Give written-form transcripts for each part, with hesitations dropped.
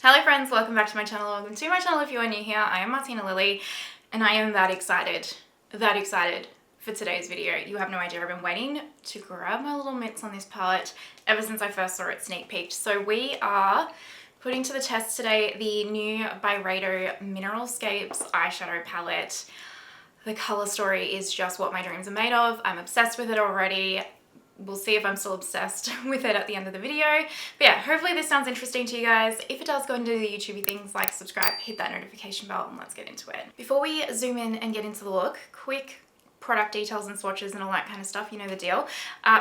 Hello friends, welcome back to my channel. Welcome to my channel if you are new here. I am Martina Lily and I am that excited for today's video. You have no idea. I've been waiting to grab my little mitts on this palette ever since I first saw it sneak peeked. So we are putting to the test today the new Byredo Mineralscapes Eyeshadow palette. The color story is just what my dreams are made of. I'm obsessed with it already. We'll see if I'm still obsessed with it at the end of the video. But yeah, hopefully this sounds interesting to you guys. If it does, go and do the YouTubey things like subscribe, hit that notification bell, and let's get into it. Before we zoom in and get into the look, quick product details and swatches and all that kind of stuff, you know the deal.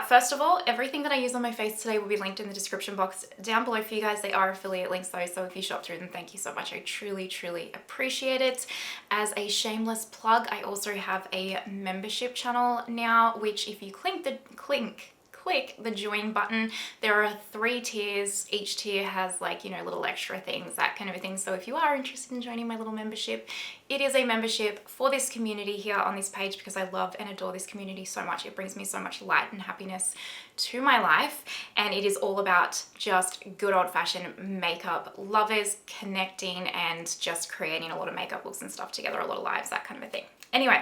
First of all, everything that I use on my face today will be linked in the description box down below for you guys. They are affiliate links though, so if you shop through them, thank you so much. I truly appreciate it. As a shameless plug, I also have a membership channel now, which if you click the join button, there are 3 tiers. Each tier has, like, you know, little extra things, that kind of a thing. So if you are interested in joining my little membership, it is a membership for this community here on this page because I love and adore this community so much. It brings me so much light and happiness to my life, and it is all about just good old-fashioned makeup lovers connecting and just creating a lot of makeup looks and stuff together, a lot of lives, that kind of a thing. Anyway,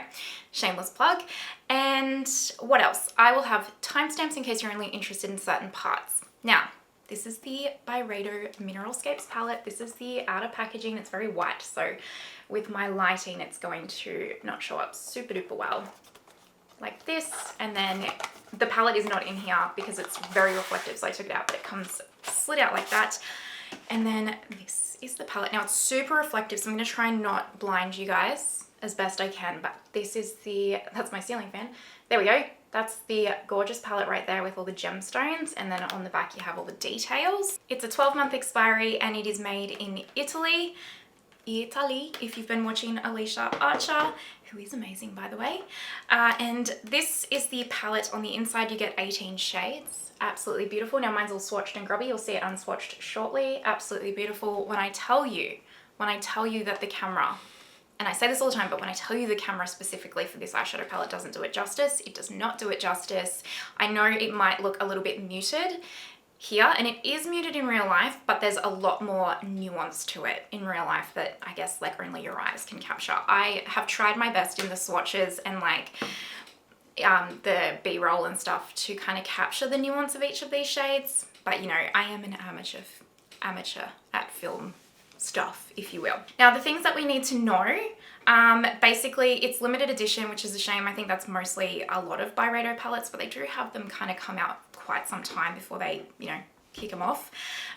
shameless plug. And what else? I will have timestamps in case you're only interested in certain parts. Now, this is the Byredo Mineralscapes palette. This is the outer packaging. It's very white, so with my lighting, it's going to not show up super duper well. Like this, and then the palette is not in here because it's very reflective, so I took it out, but it comes slid out like that. And then this is the palette. Now, it's super reflective, so I'm going to try and not blind you guys as best I can, but this is that's my ceiling fan. There we go. That's the gorgeous palette right there with all the gemstones, and then on the back you have all the details. It's a 12-month expiry and it is made in Italy, if you've been watching Alicia Archer, who is amazing by the way. And this is the palette. On the inside you get 18 shades. Absolutely beautiful. Now mine's all swatched and grubby. You'll see it unswatched shortly. Absolutely beautiful. When I tell you that the camera, and I say this all the time, but when I tell you the camera specifically for this eyeshadow palette doesn't do it justice, it does not do it justice. I know it might look a little bit muted here, and it is muted in real life, but there's a lot more nuance to it in real life that I guess like only your eyes can capture. I have tried my best in the swatches and like the B-roll and stuff to kind of capture the nuance of each of these shades, but you know, I am an amateur at film stuff, if you will. Now, the things that we need to know, basically it's limited edition, which is a shame. I think that's mostly a lot of Byredo palettes, but they do have them kind of come out quite some time before they, you know, kick them off.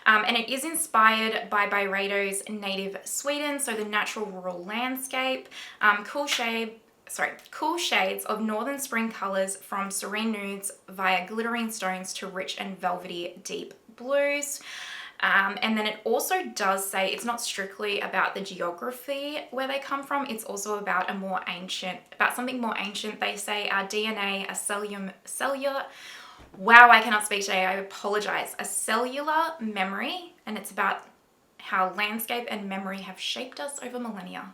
And it is inspired by Byredo's native Sweden, so the natural rural landscape, cool shades of northern spring colors from serene nudes via glittering stones to rich and velvety deep blues. And then it also does say it's not strictly about the geography where they come from. It's also about something more ancient. They say our DNA, a cellular, wow, I cannot speak today. I apologize. A cellular memory, and it's about how landscape and memory have shaped us over millennia.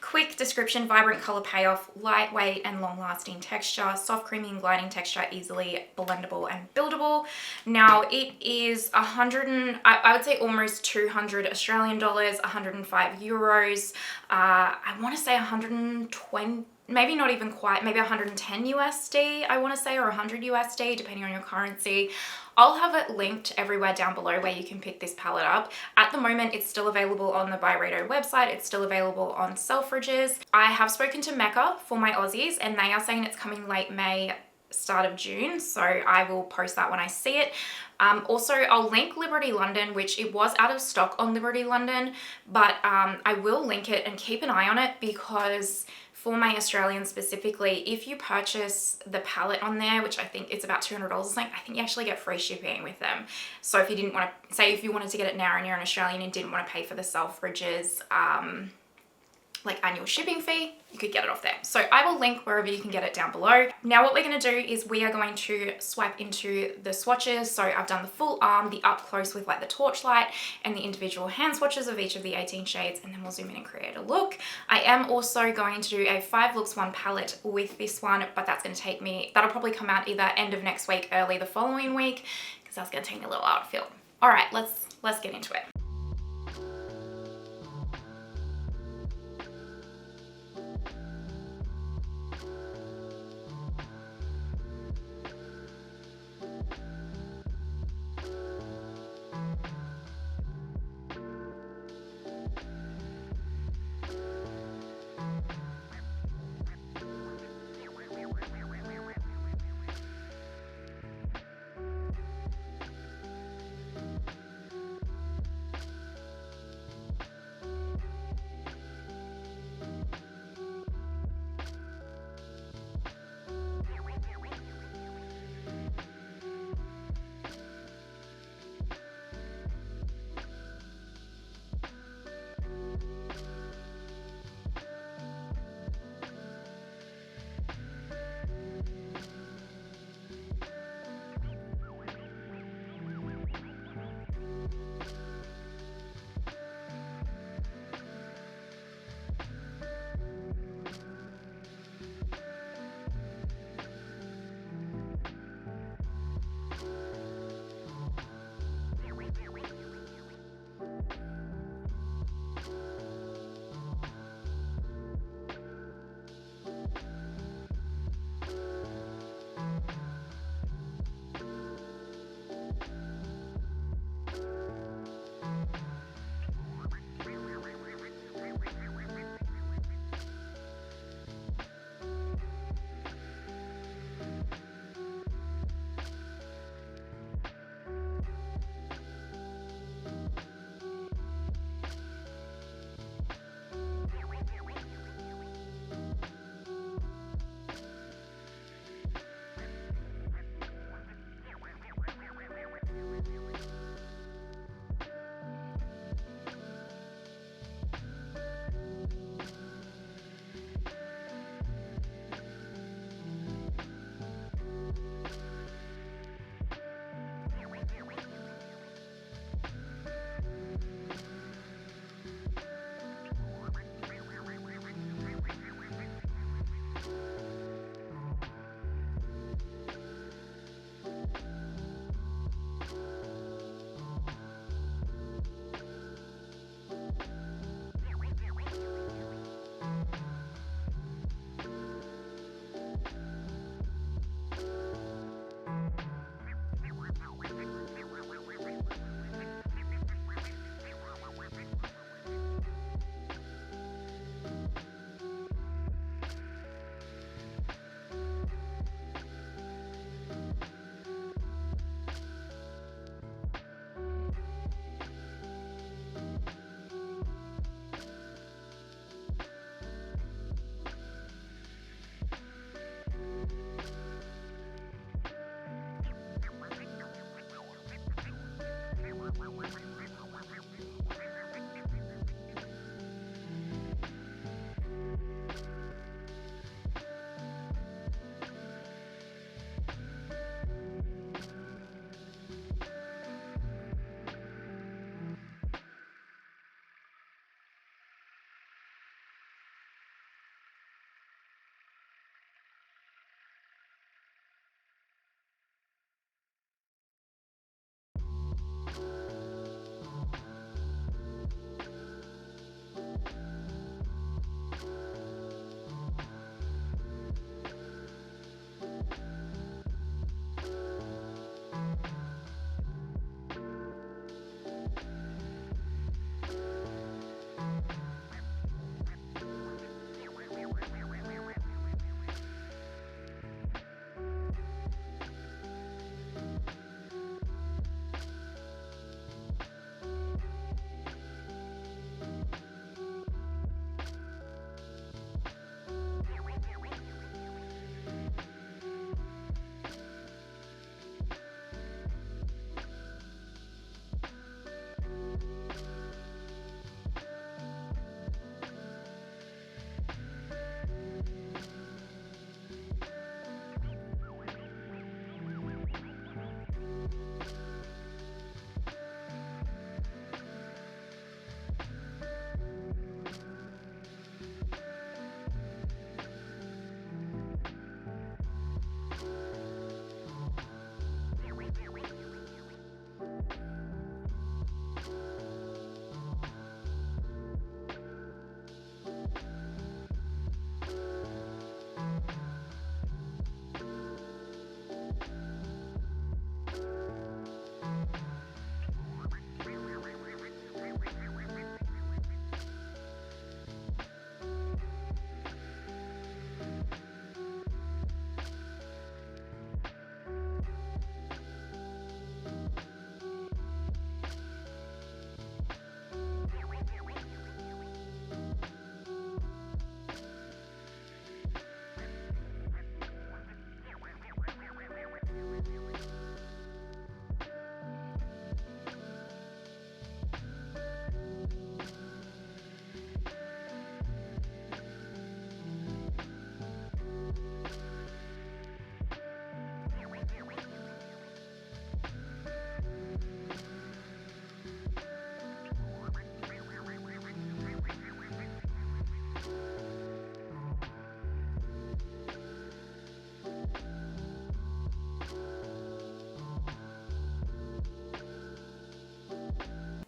Quick description: vibrant color payoff, lightweight and long-lasting texture, soft, creamy and gliding texture, easily blendable and buildable. Now it is I would say almost 200 Australian dollars, 105 euros. I want to say 120, maybe not even quite, maybe 110 USD, I want to say, or 100 USD, depending on your currency. I'll have it linked everywhere down below where you can pick this palette up. At the moment, it's still available on the Byredo website. It's still available on Selfridges. I have spoken to Mecca for my Aussies, and they are saying it's coming late May, start of June, so I will post that when I see it. Also, I'll link Liberty London, which it was out of stock on Liberty London, but I will link it and keep an eye on it because for my Australians specifically, if you purchase the palette on there, which I think it's about $200 or something, I think you actually get free shipping with them. So if you didn't want to, say if you wanted to get it now and you're an Australian and didn't want to pay for the Selfridges like annual shipping fee, you could get it off there. So I will link wherever you can get it down below. Now what we're going to do is we are going to swipe into the swatches. So I've done the full arm, the up close with like the torchlight, and the individual hand swatches of each of the 18 shades, and then we'll zoom in and create a look. I am also going to do a 5 looks 1 palette with this one, but that's going to take me, that'll probably come out either end of next week, early the following week, because that's going to take me a little while to film. All right, let's get into it.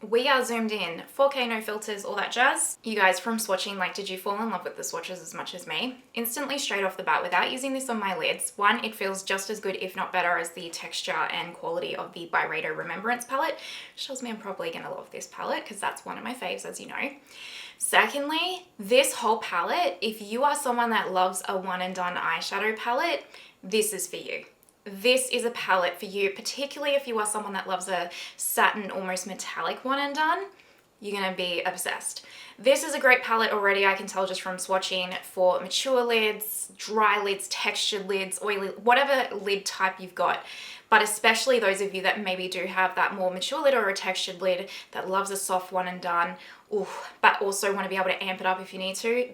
We are zoomed in, 4K, no filters, all that jazz. You guys, from swatching, like, did you fall in love with the swatches as much as me? Instantly, straight off the bat, without using this on my lids, one, it feels just as good, if not better, as the texture and quality of the Byredo Remembrance palette, which tells me I'm probably gonna love this palette because that's one of my faves, as you know. Secondly, this whole palette, if you are someone that loves a one and done eyeshadow palette, this is for you. This is a palette for you, particularly if you are someone that loves a satin, almost metallic one and done. You're gonna be obsessed. This is a great palette already, I can tell just from swatching, for mature lids, dry lids, textured lids, oily, whatever lid type you've got. But especially those of you that maybe do have that more mature lid or a textured lid that loves a soft one and done, but also want to be able to amp it up if you need to.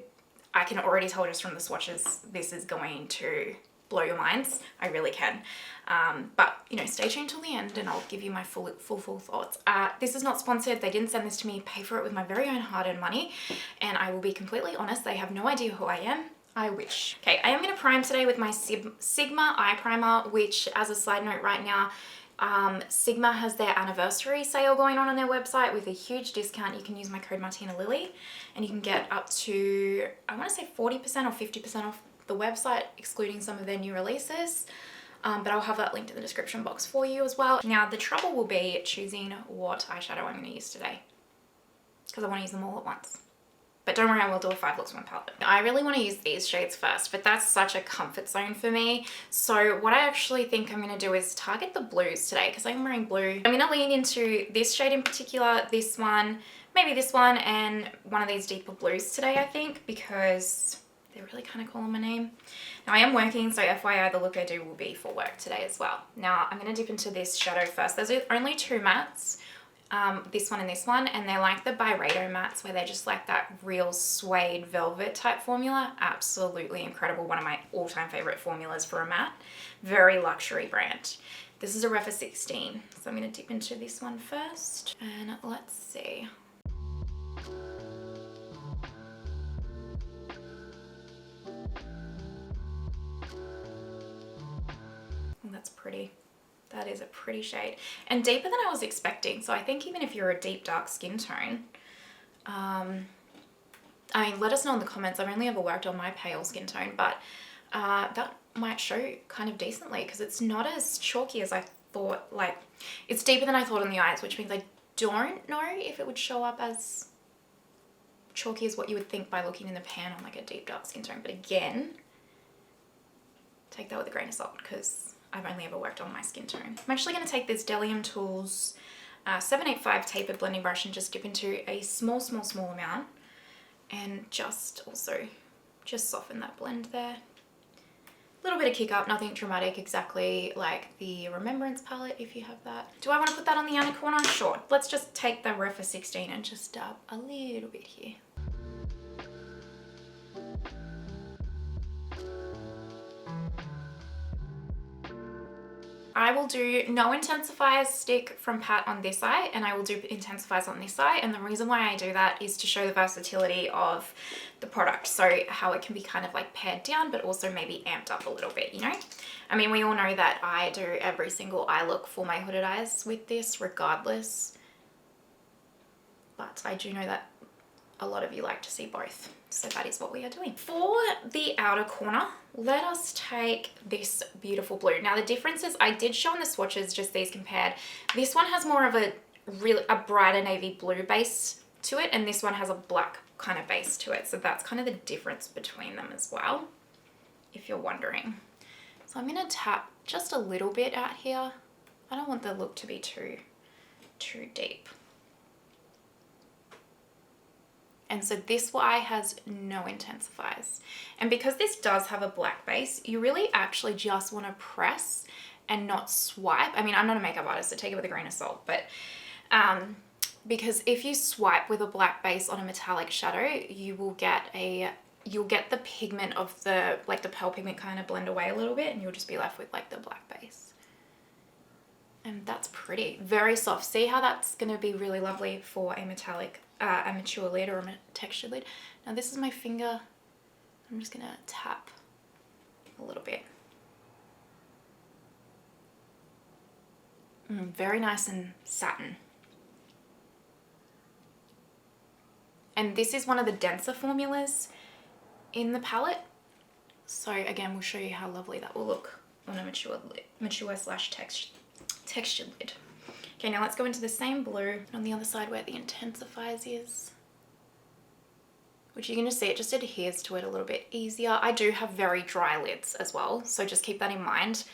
I can already tell just from the swatches, this is going to blow your minds. I really can. But you know, stay tuned till the end and I'll give you my full thoughts. This is not sponsored. They didn't send this to me. Pay for it with my very own hard-earned money. And I will be completely honest, they have no idea who I am. I wish. Okay, I am going to prime today with my Sigma eye primer, which, as a side note right now, Sigma has their anniversary sale going on their website with a huge discount. You can use my code Martina Lily and you can get up to, I want to say 40% or 50% off the website, excluding some of their new releases. But I'll have that linked in the description box for you as well. Now, the trouble will be choosing what eyeshadow I'm going to use today because I want to use them all at once. But don't worry, I will do a 5 looks 1 palette. I really want to use these shades first, but that's such a comfort zone for me. So what I actually think I'm going to do is target the blues today because I'm wearing blue. I'm going to lean into this shade in particular, this one, maybe this one, and one of these deeper blues today, I think, because they're really kind of calling my name. Now I am working, so FYI, the look I do will be for work today as well. Now I'm going to dip into this shadow first. There's only 2 mattes. This one and this one, and they're like the Byredo mattes where they're just like that real suede velvet type formula. Absolutely incredible. One of my all-time favorite formulas for a matte. Very luxury brand. This is a Refa 16, so I'm going to dip into this one first, and let's see. Oh, that's pretty. That is a pretty shade and deeper than I was expecting. So I think even if you're a deep dark skin tone, I mean, let us know in the comments. I've only ever worked on my pale skin tone, but that might show kind of decently because it's not as chalky as I thought. Like, it's deeper than I thought on the eyes, which means I don't know if it would show up as chalky as what you would think by looking in the pan on like a deep dark skin tone. But again, take that with a grain of salt because I've only ever worked on my skin tone. I'm actually going to take this Delium Tools 785 tapered blending brush and just dip into a small amount and just soften that blend there. A little bit of kick up, nothing dramatic, exactly like the Remembrance palette if you have that. Do I want to put that on the outer corner? Sure. Let's just take the Refa 16 and just dab a little bit here. I will do no intensifiers stick from Pat on this eye, and I will do intensifiers on this eye. And the reason why I do that is to show the versatility of the product. So how it can be kind of like pared down, but also maybe amped up a little bit, you know? I mean, we all know that I do every single eye look for my hooded eyes with this regardless. But I do know that a lot of you like to see both. So that is what we are doing. For the outer corner, let us take this beautiful blue. Now the difference is, I did show in the swatches just these compared. This one has more of a brighter navy blue base to it, and this one has a black kind of base to it. So that's kind of the difference between them as well, if you're wondering. So I'm gonna tap just a little bit out here. I don't want the look to be too deep. And so this eye has no intensifiers. And because this does have a black base, you really actually just want to press and not swipe. I mean, I'm not a makeup artist, so take it with a grain of salt, but because if you swipe with a black base on a metallic shadow, you'll get the pigment of the, like the pearl pigment kind of blend away a little bit, and you'll just be left with like the black base. And that's pretty, very soft. See how that's going to be really lovely for a metallic, a mature lid or a textured lid. Now this is my finger. I'm just going to tap a little bit. Very nice and satin. And this is one of the denser formulas in the palette. So again, we'll show you how lovely that will look on a mature slash textured lid. Okay, now let's go into the same blue on the other side where the intensifiers is, which you can just see it just adheres to it a little bit easier. I do have very dry lids as well, so just keep that in mind.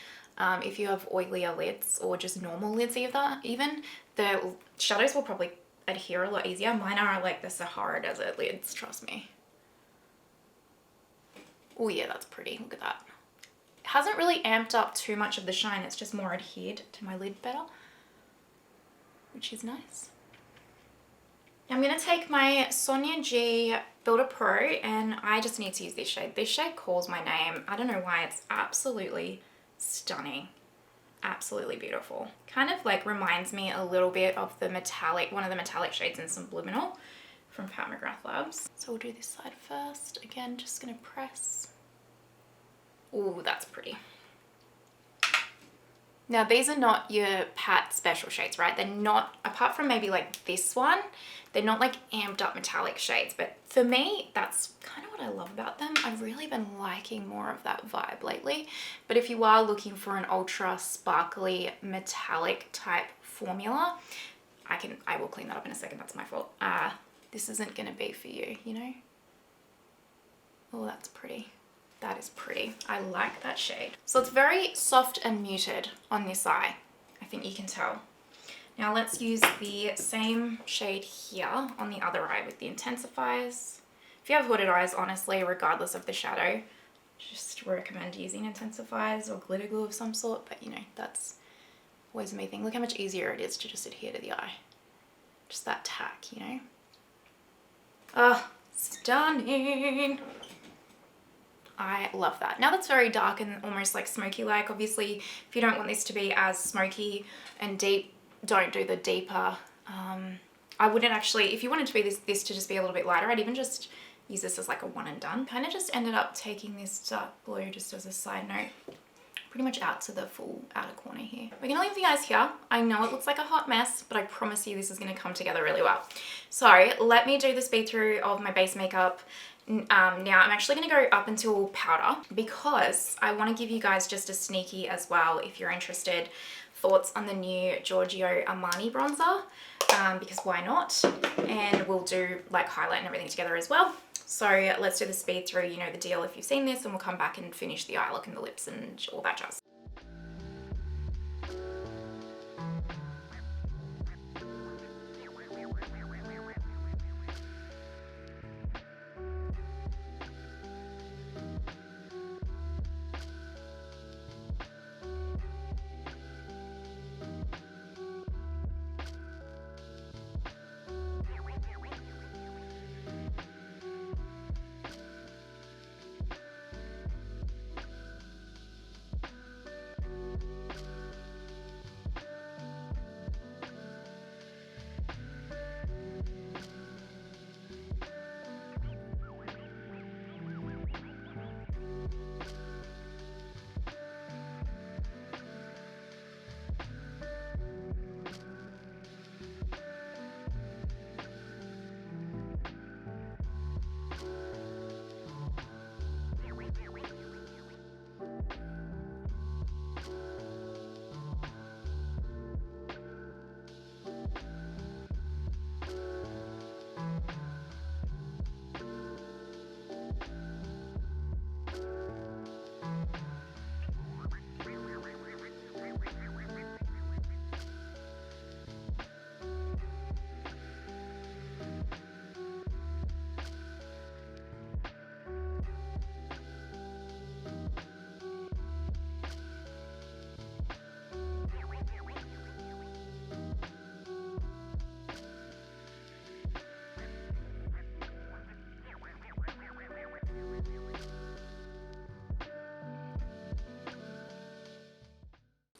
If you have oilier lids or just normal lids even, the shadows will probably adhere a lot easier. Mine are like the Sahara Desert lids, trust me. Oh yeah, that's pretty, look at that. It hasn't really amped up too much of the shine, it's just more adhered to my lid better, which is nice. I'm going to take my Sonia G Builder Pro, and I just need to use this shade. This shade calls my name. I don't know why, it's absolutely stunning. Absolutely beautiful. Kind of like reminds me a little bit of the metallic, one of the metallic shades in Subliminal from Pat McGrath Labs. So we'll do this side first. Again, just going to press. Ooh, that's pretty. Now these are not your Pat special shades, right? They're not, apart from maybe like this one, they're not like amped up metallic shades, but for me, that's kind of what I love about them. I've really been liking more of that vibe lately. But if you are looking for an ultra sparkly metallic type formula, I will clean that up in a second, that's my fault. This isn't gonna be for you, you know? Oh, that's pretty. That is pretty. I like that shade. So it's very soft and muted on this eye. I think you can tell. Now let's use the same shade here on the other eye with the intensifiers. If you have hooded eyes, honestly, regardless of the shadow, just recommend using intensifiers or glitter glue of some sort, but you know, that's always the main thing. Look how much easier it is to just adhere to the eye. Just that tack, you know? Oh, stunning. I love that. Now that's very dark and almost like smoky like. Obviously, if you don't want this to be as smoky and deep, don't do the deeper. I wouldn't actually, if you wanted to be this to just be a little bit lighter, I'd even just use this as like a one and done. Kind of just ended up taking this dark blue just as a side note, pretty much out to the full outer corner here. We're gonna leave the eyes here. I know it looks like a hot mess, but I promise you this is gonna come together really well. So let me do the speed through of my base makeup. Now I'm actually going to go up until powder because I want to give you guys just a sneaky as well, if you're interested, thoughts on the new Giorgio Armani bronzer, because why not? And we'll do like highlight and everything together as well. So let's do the speed through, you know the deal if you've seen this, and we'll come back and finish the eye look and the lips and all that jazz.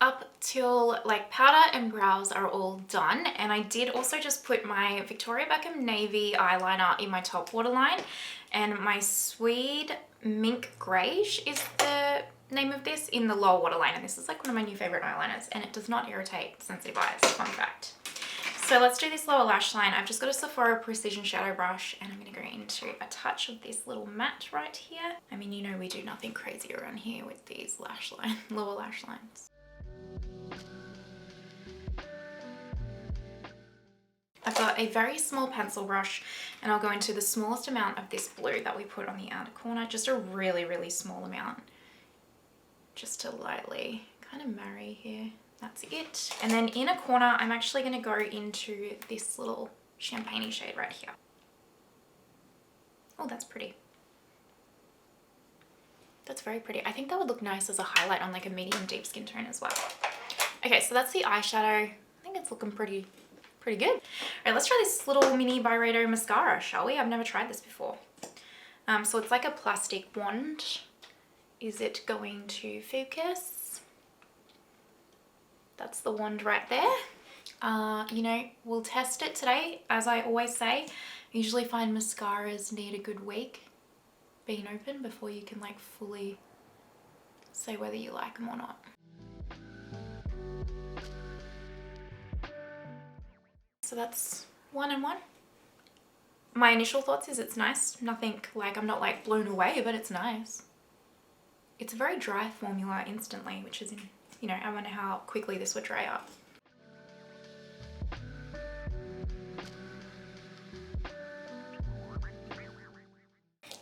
Up till like powder and brows are all done, and I did also just put my Victoria Beckham navy eyeliner in my top waterline, and my Sweed Mink Greige is the name of this in the lower waterline, and this is like one of my new favorite eyeliners, and it does not irritate sensitive eyes, fun fact. So let's do this lower lash line. I've just got a Sephora Precision Shadow Brush and I'm going to go into a touch of this little matte right here. I mean, you know we do nothing crazy around here with these lash line, lower lash lines. I've got a very small pencil brush and I'll go into the smallest amount of this blue that we put on the outer corner, just a really, really small amount, just to lightly kind of marry here. That's it. And then in a corner, I'm actually going to go into this little champagne-y shade right here. Oh, that's pretty. That's very pretty. I think that would look nice as a highlight on like a medium deep skin tone as well. Okay, so that's the eyeshadow. I think it's looking pretty good. All right, let's try this little mini Byredo mascara, shall we? I've never tried this before. So it's like a plastic wand. Is it going to focus? That's the wand right there. You know, we'll test it today. As I always say, I usually find mascaras need a good week being open before you can like fully say whether you like them or not. So that's 1 and 1. My initial thoughts is it's nice. Nothing like, I'm not like blown away, but it's nice. It's a very dry formula instantly, which is, you know, I wonder how quickly this would dry up.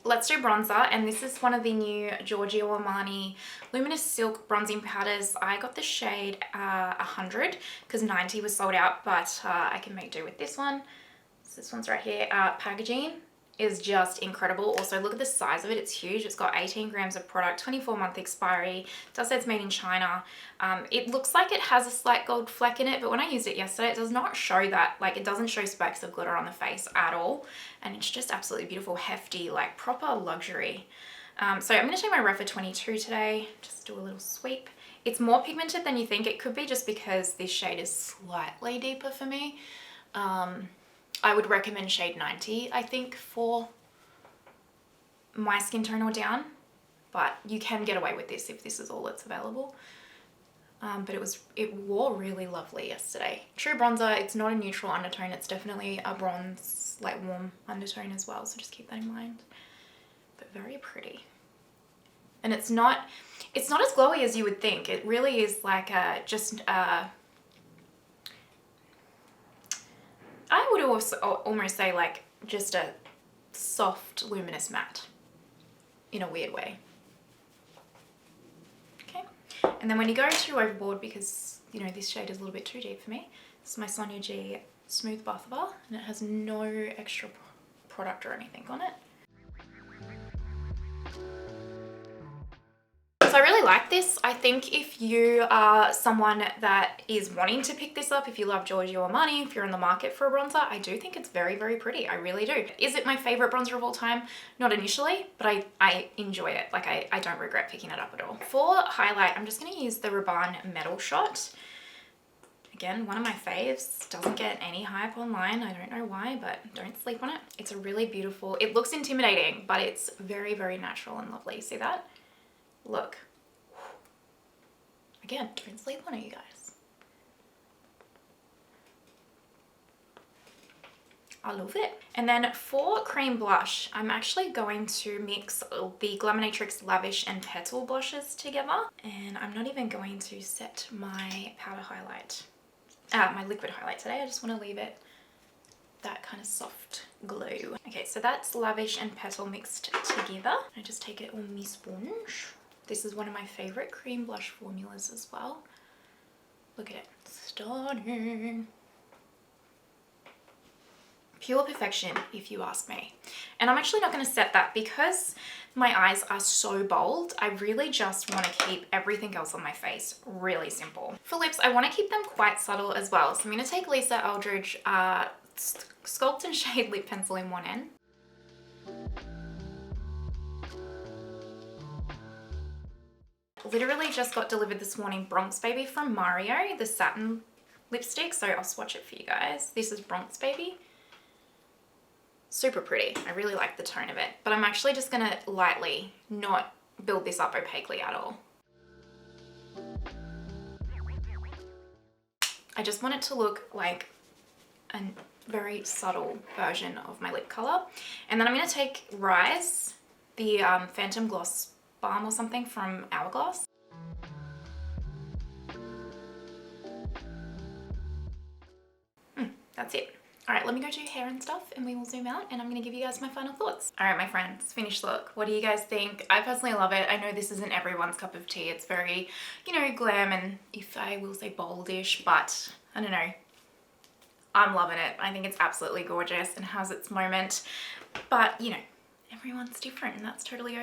Let's do bronzer, and this is one of the new Giorgio Armani Luminous Silk bronzing powders. I got the shade 100 because 90 was sold out, but I can make do with this one. So this one's right here. Packaging is just incredible. Also, look at the size of it. It's huge. It's got 18 grams of product, 24-month expiry. It does say it's made in China. It looks like it has a slight gold fleck in it, but when I used it yesterday, it does not show that. Like, it doesn't show specks of glitter on the face at all. And it's just absolutely beautiful, hefty, like proper luxury. So I'm going to take my Refa 22 today. Just do a little sweep. It's more pigmented than you think. It could be just because this shade is slightly deeper for me. I would recommend shade 90, I think, for my skin tone or down, but you can get away with this if this is all that's available. But it wore really lovely yesterday. True bronzer, it's not a neutral undertone, it's definitely a bronze, like warm undertone as well, so just keep that in mind. But very pretty. And it's not as glowy as you would think. It really is like I would also almost say like just a soft luminous matte in a weird way. Okay, and then when you go too overboard, because you know this shade is a little bit too deep for me, this is my Sonia G Smooth Buff Bar, and it has no extra product or anything on it. So I really like this. I think if you are someone that is wanting to pick this up, if you love Giorgio Armani, if you're in the market for a bronzer, I do think it's very, very pretty. I really do. Is it my favorite bronzer of all time? Not initially, but I enjoy it. Like I don't regret picking it up at all. For highlight, I'm just going to use the Rabanne Metal Shot. Again, one of my faves. Doesn't get any hype online. I don't know why, but don't sleep on it. It's a really beautiful, it looks intimidating, but it's very, very natural and lovely. See that? Look. Again, don't sleep on it, you guys. I love it. And then for cream blush, I'm actually going to mix the Glaminatrix Lavish and Petal blushes together. And I'm not even going to set my powder highlight, my liquid highlight today. I just want to leave it that kind of soft glow. Okay, so that's Lavish and Petal mixed together. I just take it on my sponge. This is one of my favorite cream blush formulas as well. Look at it, stunning. Pure perfection, if you ask me. And I'm actually not going to set that because my eyes are so bold. I really just want to keep everything else on my face really simple. For lips, I want to keep them quite subtle as well. So I'm going to take Lisa Eldridge Sculpt and Shade Lip Pencil in one end. Literally just got delivered this morning Bronx Baby from Mario, the satin lipstick, so I'll swatch it for you guys. This is Bronx Baby. Super pretty. I really like the tone of it, but I'm actually just gonna lightly not build this up opaquely at all. I just want it to look like a very subtle version of my lip colour. And then I'm going to take Rise, the Phantom Gloss Balm or something from Hourglass. That's it. Alright, let me go do hair and stuff and we will zoom out and I'm going to give you guys my final thoughts. Alright my friends, finished look. What do you guys think? I personally love it. I know this isn't everyone's cup of tea. It's very, you know, glam and if I will say boldish, but I don't know. I'm loving it. I think it's absolutely gorgeous and has its moment. But, you know, everyone's different and that's totally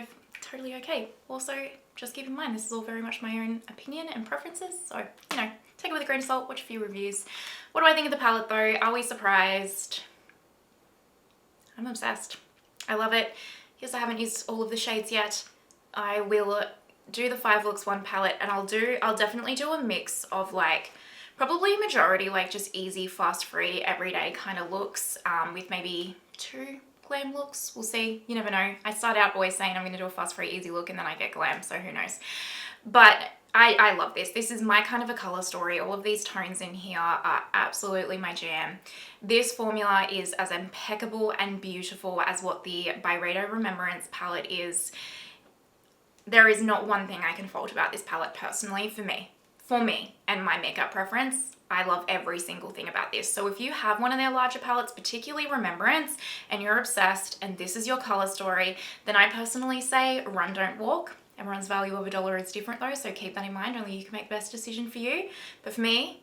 okay. Also, just keep in mind, this is all very much my own opinion and preferences. So, you know, take it with a grain of salt, watch a few reviews. What do I think of the palette though? Are we surprised? I'm obsessed. I love it. Yes, I haven't used all of the shades yet. I will do the 5 looks 1 palette and I'll definitely do a mix of like, probably majority like just easy, fast, free, everyday kind of looks with maybe 2 glam looks. We'll see. You never know. I start out always saying I'm going to do a fast, free, easy look and then I get glam, so who knows. But I love this. This is my kind of a color story. All of these tones in here are absolutely my jam. This formula is as impeccable and beautiful as what the Byredo Remembrance palette is. There is not one thing I can fault about this palette personally for me. For me and my makeup preference, I love every single thing about this. So if you have one of their larger palettes, particularly Remembrance, and you're obsessed and this is your color story, then I personally say run, don't walk. Everyone's value of $1 is different though, so keep that in mind. Only you can make the best decision for you. But for me,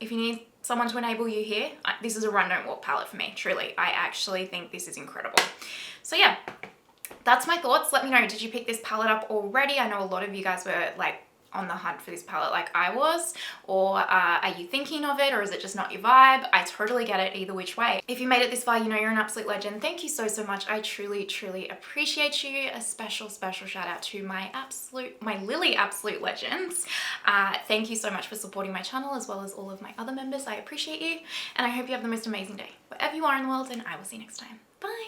if you need someone to enable you here, this is a run, don't walk palette for me, truly. I actually think this is incredible. So yeah, that's my thoughts. Let me know, did you pick this palette up already? I know a lot of you guys were like on the hunt for this palette like I was, or are you thinking of it, or is it just not your vibe? I totally get it either which way. If you made it this far, you know you're an absolute legend. Thank you so much. I truly appreciate you. A special shout out to my Lily absolute legends. Thank you so much for supporting my channel as well as all of my other members. I appreciate you and I hope you have the most amazing day wherever you are in the world, and I will see you next time. Bye.